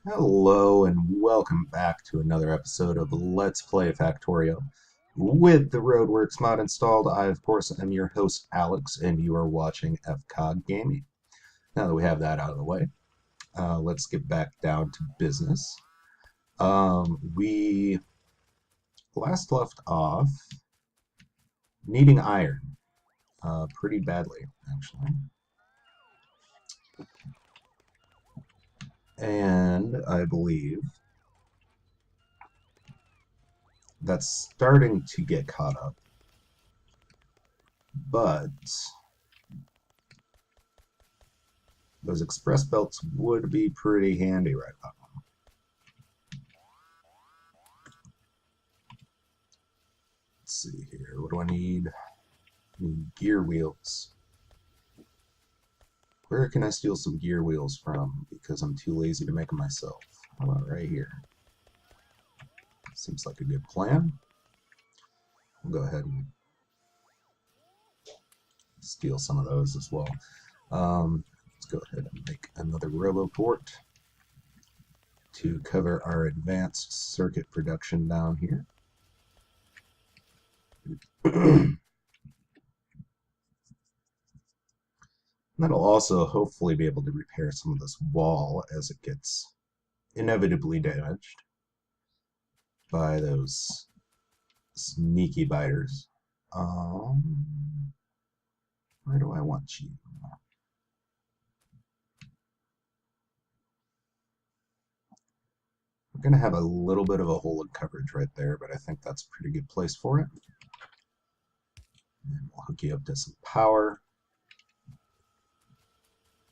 Hello and welcome back to another episode of Let's Play Factorio. With the Roadworks mod installed, I of course am your host Alex, and you are watching FCOG Gaming. Now that we have that out of the way, let's get back down to business. We last left off needing iron, pretty badly actually. And I believe that's starting to get caught up. But those express belts would be pretty handy right now. Let's see here. What do I need? I need gear wheels. Where can I steal some gear wheels from? Because I'm too lazy to make them myself. How about right here? Seems like a good plan. We'll go ahead and steal some of those as well. Let's go ahead and make another roboport to cover our advanced circuit production down here. That'll also hopefully be able to repair some of this wall as it gets inevitably damaged by those sneaky biters. Where do I want you? We're going to have a little bit of a hole in coverage right there, but I think that's a pretty good place for it. And we'll hook you up to some power.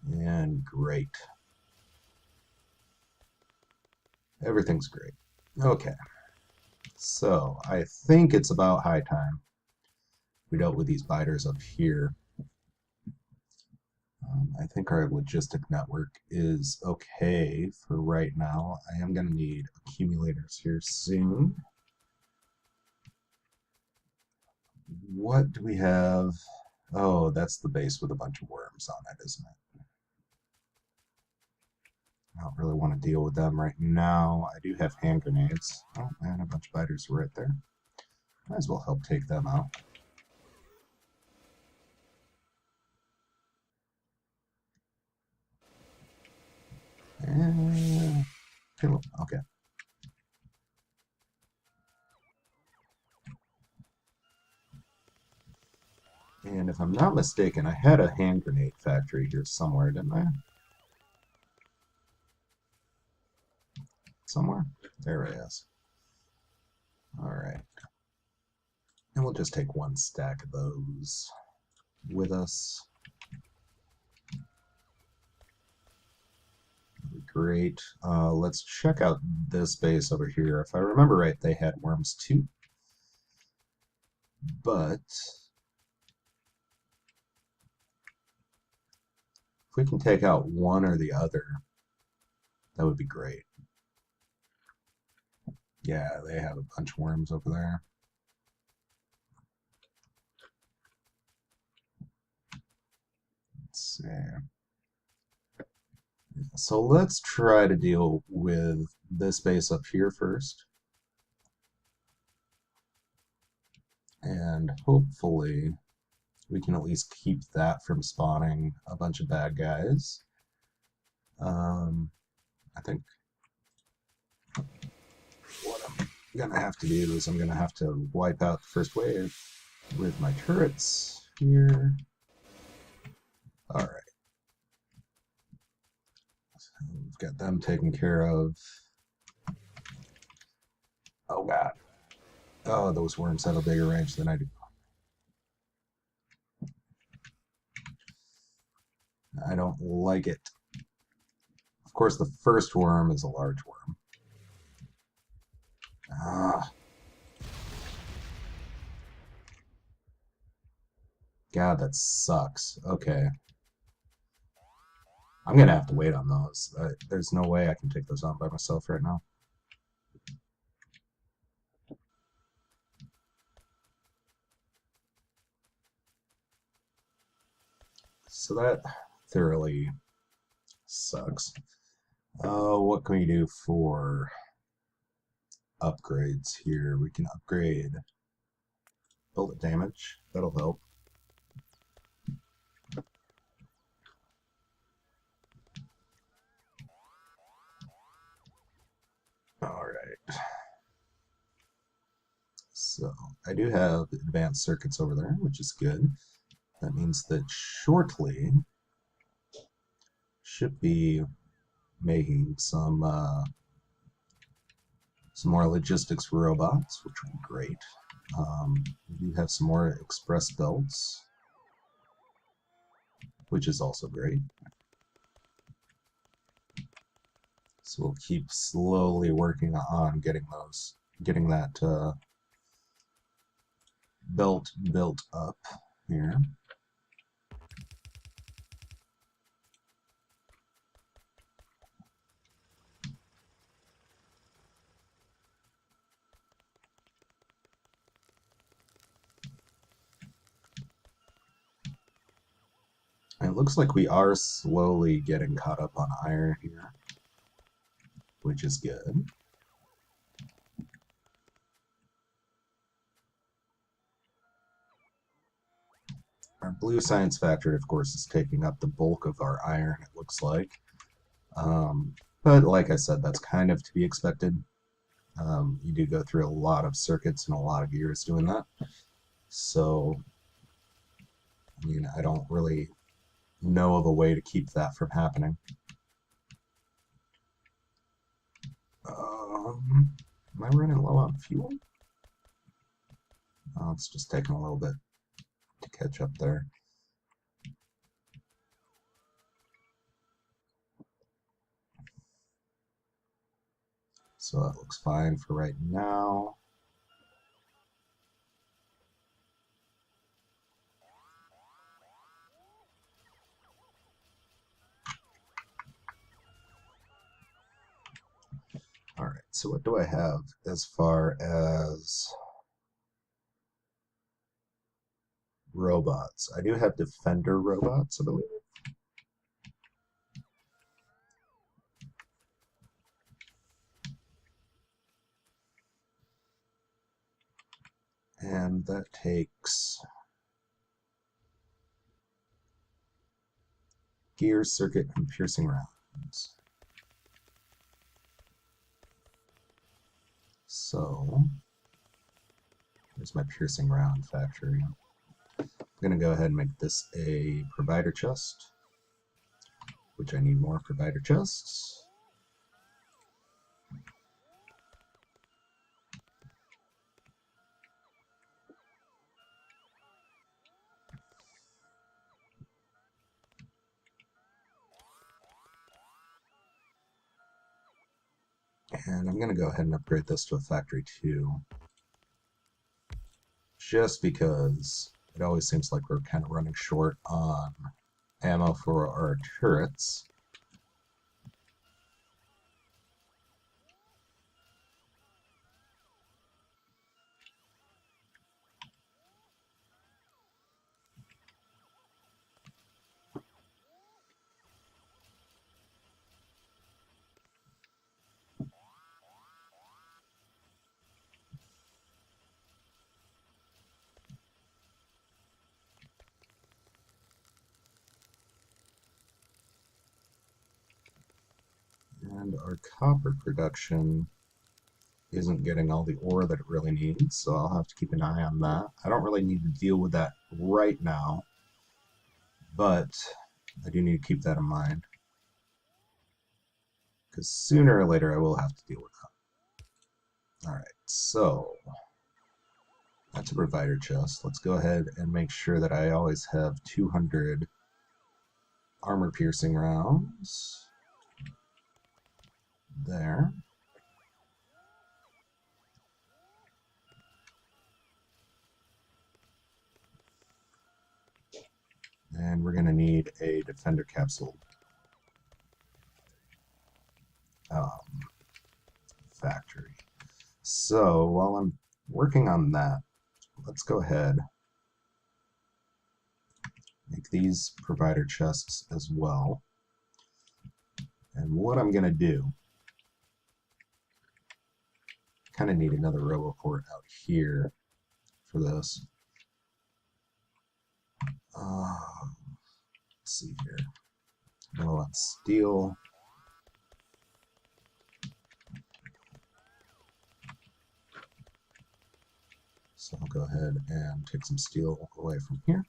And great. Everything's great. Okay. So, I think it's about high time we dealt with these biters up here. I think our logistic network is okay for right now. I am going to need accumulators here soon. What do we have? Oh, that's the base with a bunch of worms on it, isn't it? I don't really want to deal with them right now. I do have hand grenades. Oh, man, a bunch of biters right there. Might as well help take them out. And kill them. Okay. And if I'm not mistaken, I had a hand grenade factory here somewhere, didn't I? Somewhere? There it is. Alright. And we'll just take one stack of those with us. Great. Let's check out this base over here. If I remember right, they had worms too. But if we can take out one or the other, that would be great. Yeah, they have a bunch of worms over there. Let's see. So let's try to deal with this base up here first. And hopefully we can at least keep that from spawning a bunch of bad guys. I think what I'm gonna have to do is I'm gonna have to wipe out the first wave with my turrets here. Alright. So we've got them taken care of. Oh god. Oh, those worms have a bigger range than I do. I don't like it. Of course, the first worm is a large worm. Ah. God, that sucks. Okay. I'm gonna have to wait on those. There's no way I can take those on by myself right now. So that thoroughly sucks. What can we do for upgrades here? We can upgrade bullet damage. That'll help. Alright. So, I do have advanced circuits over there, which is good. That means that shortly should be making some more logistics for robots, which would be great. We do have some more express belts, which is also great. So we'll keep slowly working on getting that belt built up here. It looks like we are slowly getting caught up on iron here, which is good. Our blue science factory, of course, is taking up the bulk of our iron, it looks like. But like I said, that's kind of to be expected. You do go through a lot of circuits and a lot of gears doing that. So, I mean, I don't really know of a way to keep that from happening. Am I running low on fuel? Oh, it's just taking a little bit to catch up there. So that looks fine for right now. All right, so what do I have as far as robots? I do have defender robots, I believe. And that takes gear, circuit, and piercing rounds. So, here's my piercing round factory. I'm going to go ahead and make this a provider chest, which I need more provider chests. And I'm going to go ahead and upgrade this to a factory 2. Just because it always seems like we're kind of running short on ammo for our turrets. And our copper production isn't getting all the ore that it really needs, so I'll have to keep an eye on that. I don't really need to deal with that right now, but I do need to keep that in mind, because sooner or later I will have to deal with that. Alright, so that's a provider chest. Let's go ahead and make sure that I always have 200 armor piercing rounds. There. And we're going to need a defender capsule factory. So while I'm working on that, let's go ahead and make make these provider chests as well. And what I'm going to do, kind of need another RoboPort out here for this. Let's see here. Low on steel. So I'll go ahead and take some steel away from here.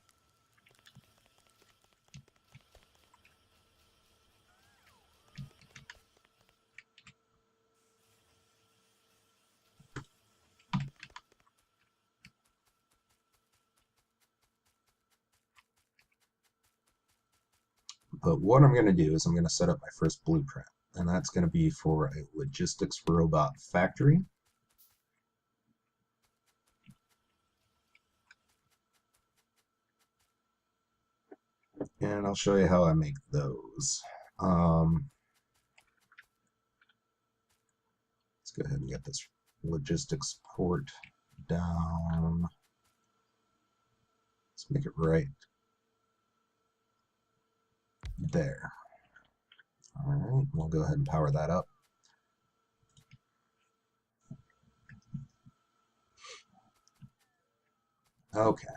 But what I'm going to do is I'm going to set up my first blueprint, and that's going to be for a logistics robot factory. And I'll show you how I make those. Let's go ahead and get this logistics port down. Let's make it right there. All right, we'll go ahead and power that up. Okay.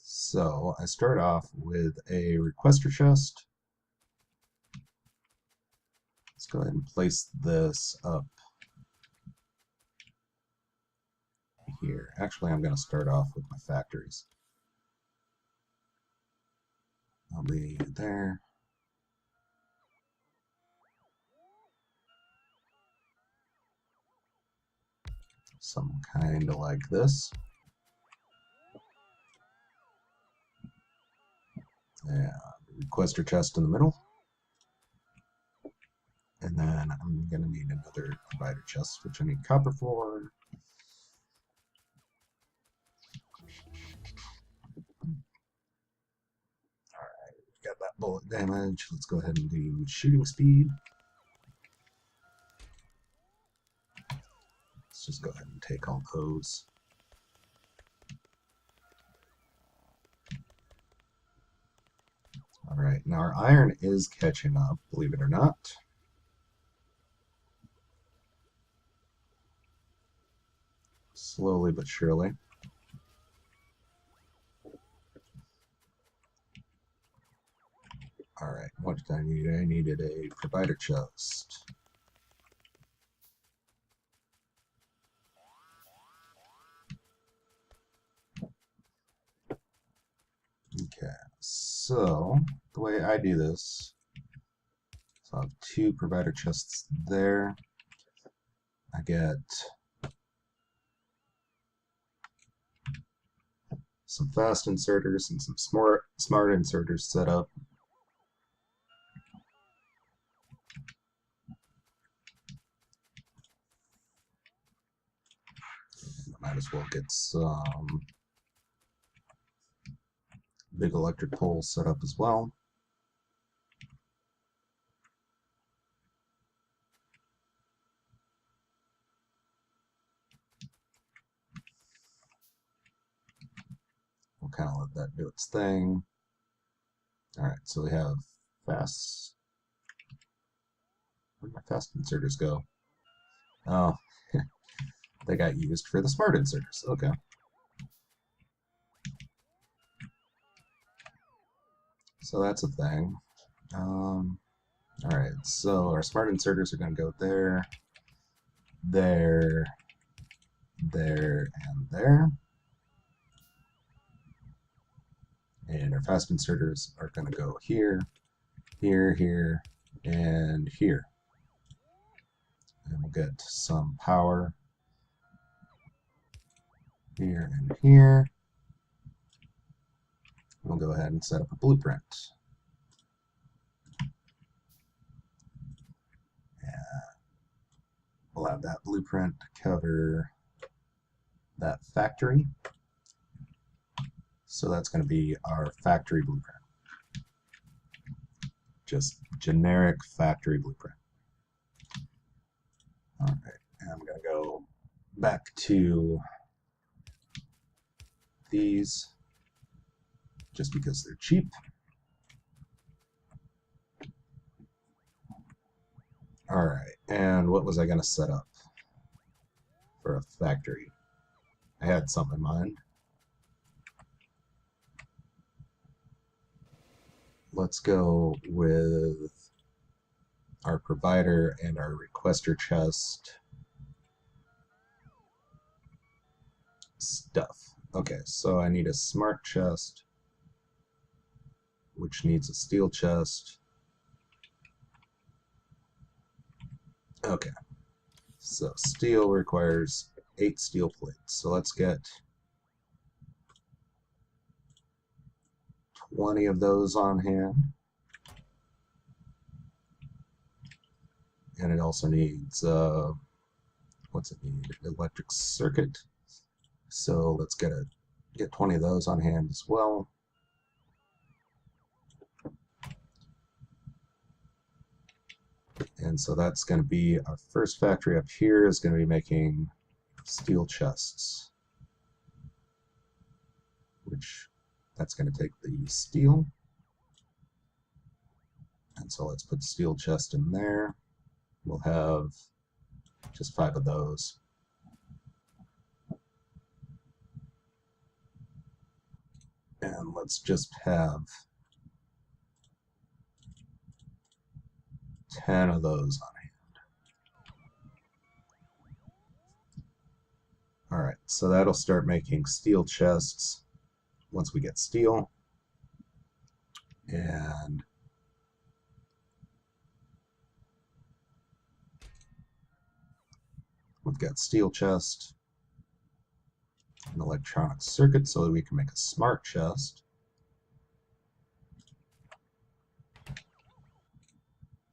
So I start off with a requester chest. Let's go ahead and place this up here. Actually, I'm going to start off with my factories. I'll be there. Some kind of like this. And requester chest in the middle. And then I'm going to need another provider chest, which I need copper for. Alright, got that bullet damage. Let's go ahead and do shooting speed. Let's just go ahead and take all those. Alright, now our iron is catching up, believe it or not. Slowly but surely. Alright, what did I need? I needed a provider chest. Okay, so the way I do this, so I have two provider chests there. I get some fast inserters and some smart inserters set up. I might as well get some big electric poles set up as well. We'll kind of let that do its thing. Alright, so we have fast. Where'd my fast inserters go? Oh, they got used for the smart inserters. Okay. So that's a thing. Alright, so our smart inserters are going to go there, there, there, and there. And our fast inserters are going to go here, here, here, and here. And we'll get some power here and here. We'll go ahead and set up a blueprint. And we'll have that blueprint cover that factory. So that's going to be our factory blueprint. Just generic factory blueprint. All right, and I'm going to go back to these just because they're cheap. Alright, and what was I going to set up for a factory? I had something in mind. Let's go with our provider and our requester chest stuff. Okay, so I need a smart chest, which needs a steel chest. Okay, so steel requires 8 steel plates. So let's get 20 of those on hand. And it also needs, what's it need? Electric circuit. So let's get 20 of those on hand as well. And so that's going to be our first factory up here is going to be making steel chests, which that's going to take the steel. And so let's put steel chest in there. We'll have just 5 of those. And let's just have 10 of those on hand. Alright, so that'll start making steel chests once we get steel. And we've got steel chest, an electronic circuit so that we can make a smart chest.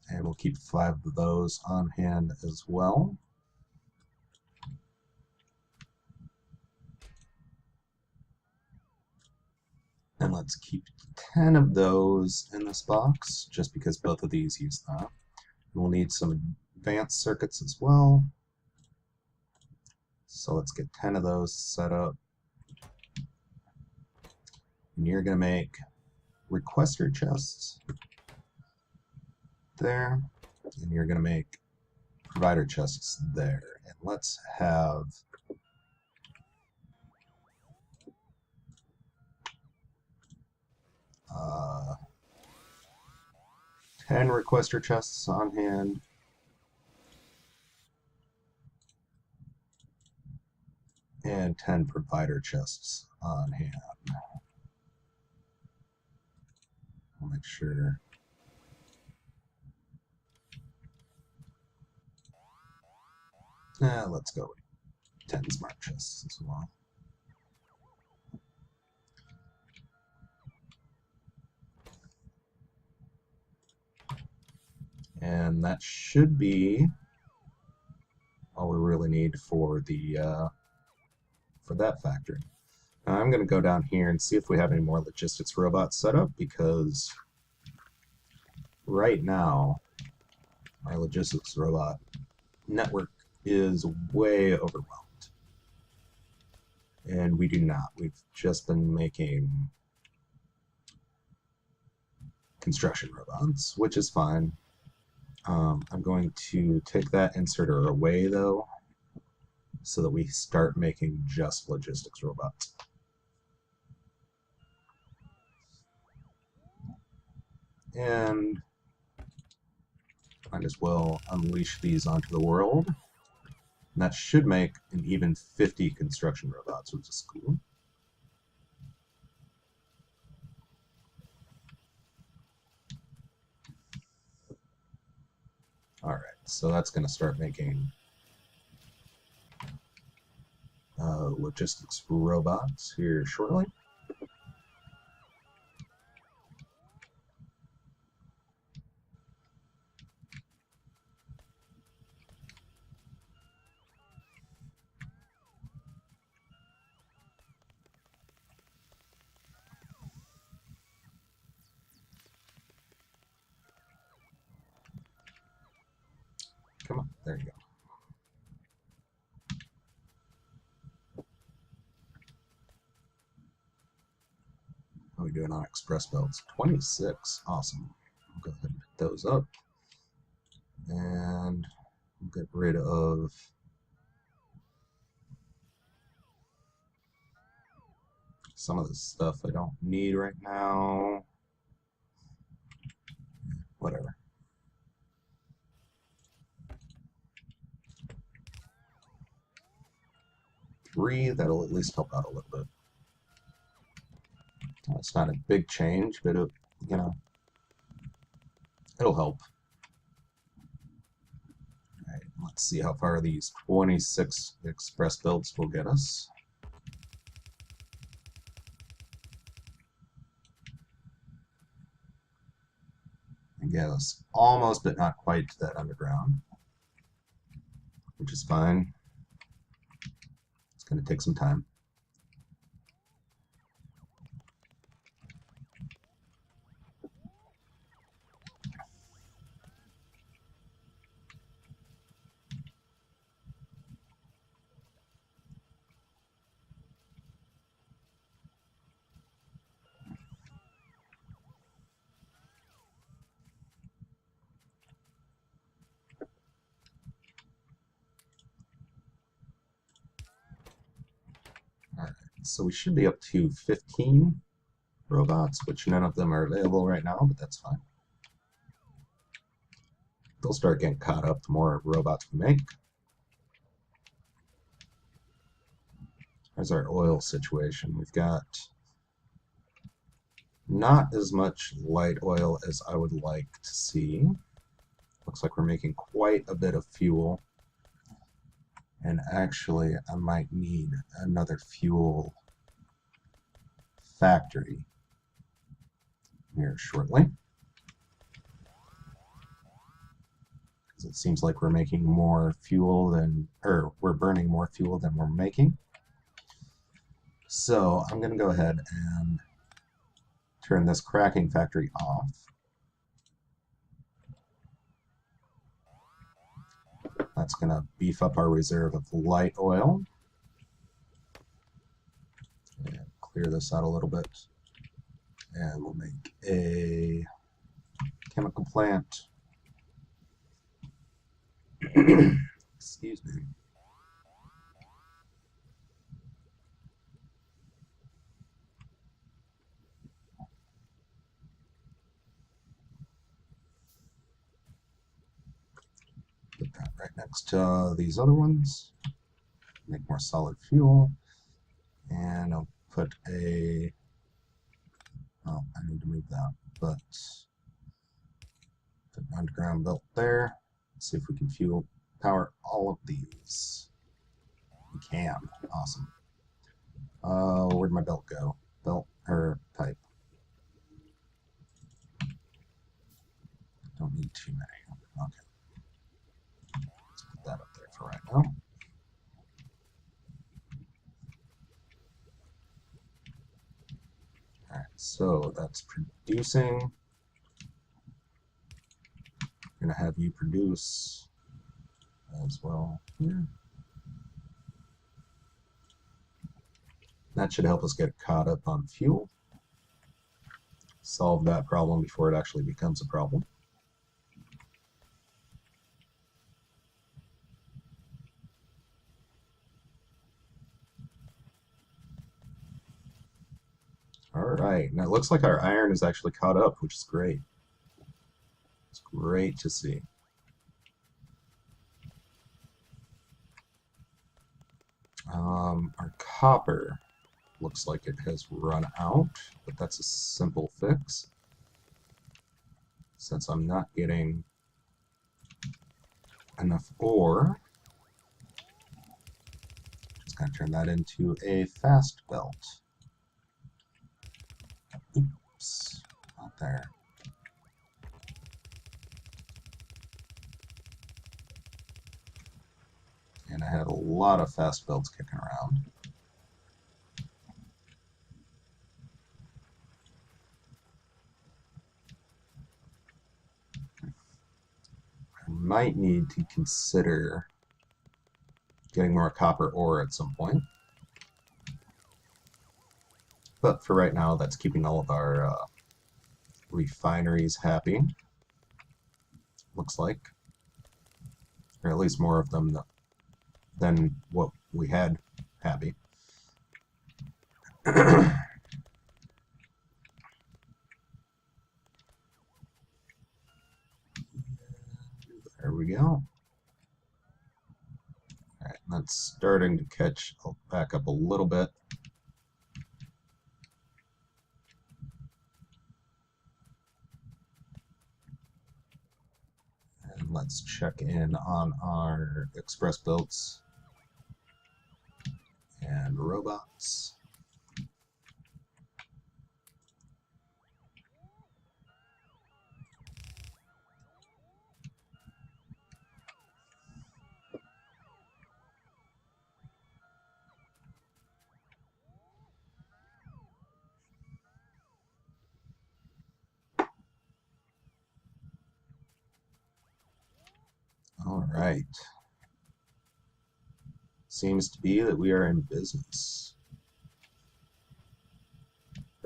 And we'll keep 5 of those on hand as well. And let's keep 10 of those in this box, just because both of these use that. And we'll need some advanced circuits as well. So let's get 10 of those set up. And you're going to make requester chests there. And you're going to make provider chests there. And let's have 10 requester chests on hand. And 10 provider chests on hand. I'll make sure. Let's go with 10 smart chests as well. And that should be all we really need for the for that factory. Now I'm going to go down here and see if we have any more logistics robots set up, because right now our logistics robot network is way overwhelmed. And we do not. We've just been making construction robots, which is fine. I'm going to take that inserter away, though, so that we start making just logistics robots. And might as well unleash these onto the world. And that should make an even 50 construction robots, which is cool. Alright, so that's going to start making logistics robots here shortly. Come on, there you go. we doing on express belts? 26. Awesome. I'll go ahead and pick those up. And get rid of some of the stuff I don't need right now. Whatever. Three, that'll at least help out a little bit. It's not a big change, but it, you know, it'll help. All right, let's see how far these 26 express builds will get us. And get us almost, but not quite, to that underground, which is fine. It's going to take some time. Alright, so we should be up to 15 robots, which none of them are available right now, but that's fine. They'll start getting caught up the more robots we make. There's our oil situation. We've got not as much light oil as I would like to see. Looks like we're making quite a bit of fuel. And actually, I might need another fuel factory here shortly. Because it seems like we're making more fuel than, or we're burning more fuel than we're making. So I'm going to go ahead and turn this cracking factory off. That's going to beef up our reserve of light oil. And clear this out a little bit. And we'll make a chemical plant. Excuse me. Put that right next to these other ones. Make more solid fuel. And I'll put a... Oh, I need to move that. But put an underground belt there. Let's see if we can fuel power all of these. We can. Awesome. Where'd my belt go? Belt or pipe? Don't need too many. Okay. Let's put that up there for right now. Alright, so that's producing. I'm going to have you produce as well here. That should help us get caught up on fuel. Solve that problem before it actually becomes a problem. Alright, now it looks like our iron is actually caught up, which is great. It's great to see. Our copper looks like it has run out, but that's a simple fix. Since I'm not getting enough ore, just going to turn that into a fast belt. Oops, not there. And I had a lot of fast belts kicking around. I might need to consider getting more copper ore at some point. But for right now, that's keeping all of our refineries happy, looks like. Or at least more of them than what we had happy. There we go. Alright, that's starting to catch back up a little bit. And let's check in on our express builds and robots. All right. Seems to be that we are in business.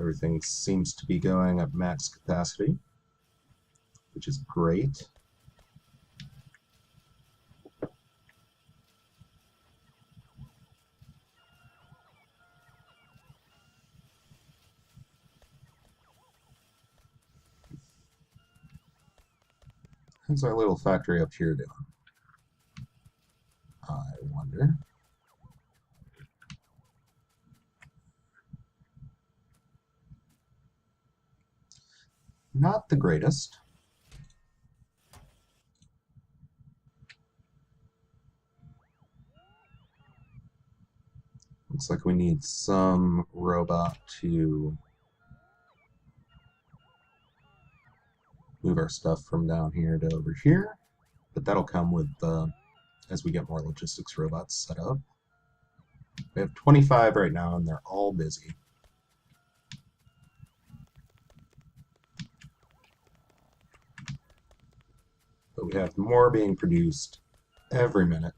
Everything seems to be going at max capacity, which is great. How's our little factory up here doing? I wonder. Not the greatest. Looks like we need some robot to move our stuff from down here to over here, but that'll come with as we get more logistics robots set up. We have 25 right now, and they're all busy. But we have more being produced every minute.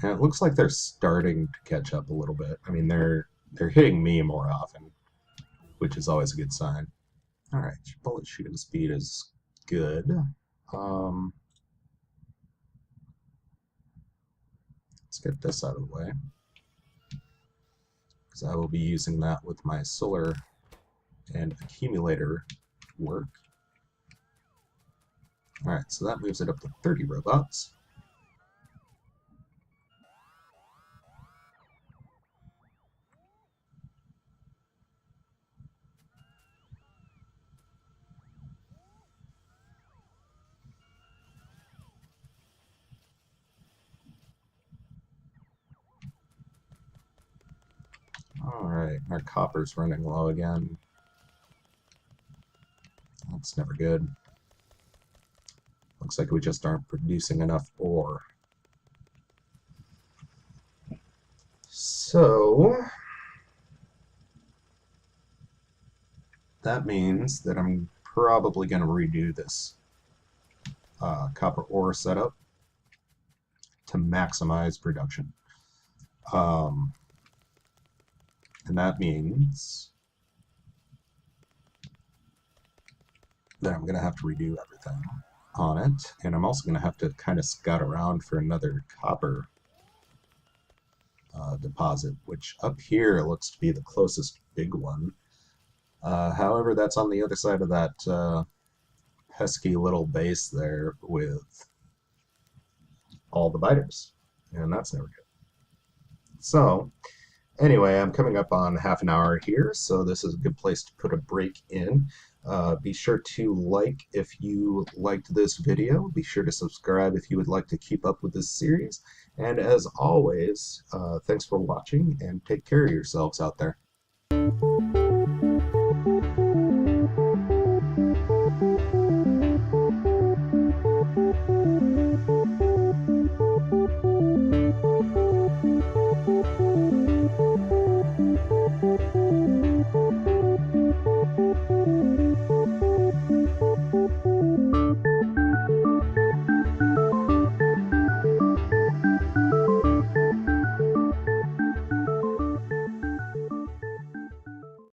And it looks like they're starting to catch up a little bit. I mean, they're hitting me more often, which is always a good sign. All right, bullet shooting speed is good. Let's get this out of the way, because I will be using that with my solar and accumulator work. All right, so that moves it up to 30 robots. Alright, our copper's running low again. That's never good. Looks like we just aren't producing enough ore. So, that means that I'm probably going to redo this copper ore setup to maximize production. And that means that I'm going to have to redo everything on it. And I'm also going to have to kind of scout around for another copper deposit, which up here looks to be the closest big one. However, that's on the other side of that pesky little base there with all the biters. And that's never good. So, anyway, I'm coming up on half an hour here, so this is a good place to put a break in. Be sure to like if you liked this video. Be sure to subscribe if you would like to keep up with this series. And as always, thanks for watching, and take care of yourselves out there.